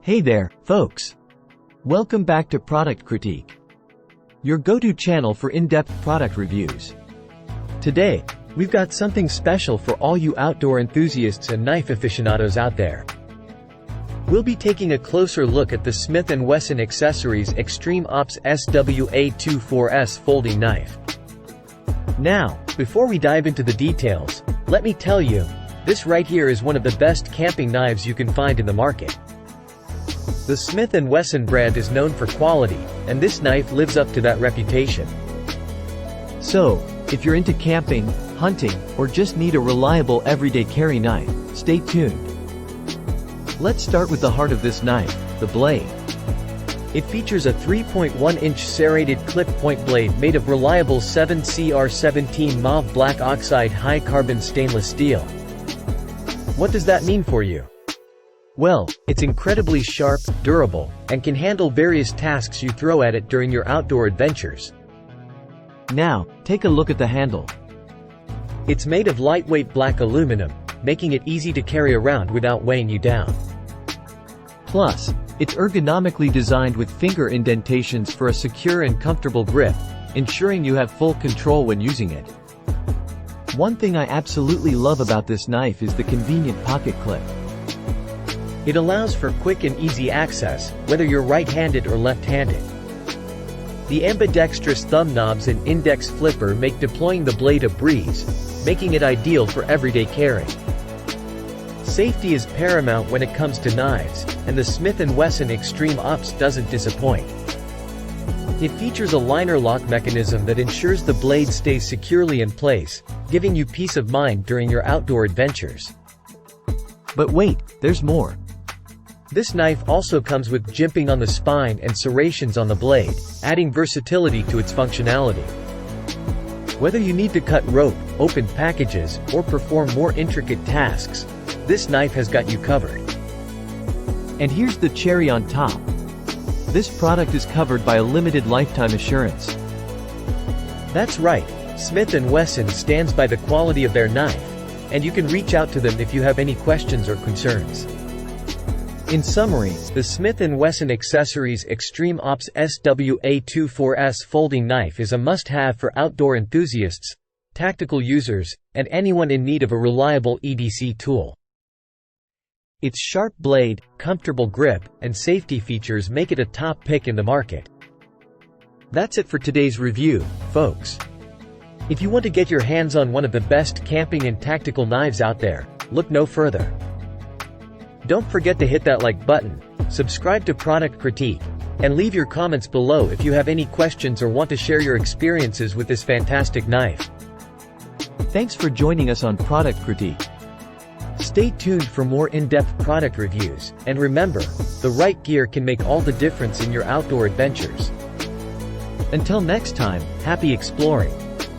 Hey there, folks! Welcome back to Product Critique, your go-to channel for in-depth product reviews. Today, we've got something special for all you outdoor enthusiasts and knife aficionados out there. We'll be taking a closer look at the Smith & Wesson Accessories Extreme Ops SWA24S folding knife. Now, before we dive into the details, let me tell you, this right here is one of the best camping knives you can find in the market. The Smith & Wesson brand is known for quality, and this knife lives up to that reputation. So, if you're into camping, hunting, or just need a reliable everyday carry knife, stay tuned. Let's start with the heart of this knife, the blade. It features a 3.1-inch serrated clip-point blade made of reliable 7CR17 mauve black oxide high-carbon stainless steel. What does that mean for you? Well, it's incredibly sharp, durable, and can handle various tasks you throw at it during your outdoor adventures. Now, take a look at the handle. It's made of lightweight black aluminum, making it easy to carry around without weighing you down. Plus, it's ergonomically designed with finger indentations for a secure and comfortable grip, ensuring you have full control when using it. One thing I absolutely love about this knife is the convenient pocket clip. It allows for quick and easy access, whether you're right-handed or left-handed. The ambidextrous thumb knobs and index flipper make deploying the blade a breeze, making it ideal for everyday carry. Safety is paramount when it comes to knives, and the Smith & Wesson Extreme Ops doesn't disappoint. It features a liner lock mechanism that ensures the blade stays securely in place, giving you peace of mind during your outdoor adventures. But wait, there's more. This knife also comes with jimping on the spine and serrations on the blade, adding versatility to its functionality. Whether you need to cut rope, open packages, or perform more intricate tasks, this knife has got you covered. And here's the cherry on top. This product is covered by a limited lifetime assurance. That's right, Smith & Wesson stands by the quality of their knife, and you can reach out to them if you have any questions or concerns. In summary, the Smith & Wesson Accessories Extreme Ops SWA24S folding knife is a must-have for outdoor enthusiasts, tactical users, and anyone in need of a reliable EDC tool. Its sharp blade, comfortable grip, and safety features make it a top pick in the market. That's it for today's review, folks. If you want to get your hands on one of the best camping and tactical knives out there, look no further. Don't forget to hit that like button, subscribe to Product Critique, and leave your comments below if you have any questions or want to share your experiences with this fantastic knife. Thanks for joining us on Product Critique. Stay tuned for more in-depth product reviews, and remember, the right gear can make all the difference in your outdoor adventures. Until next time, happy exploring!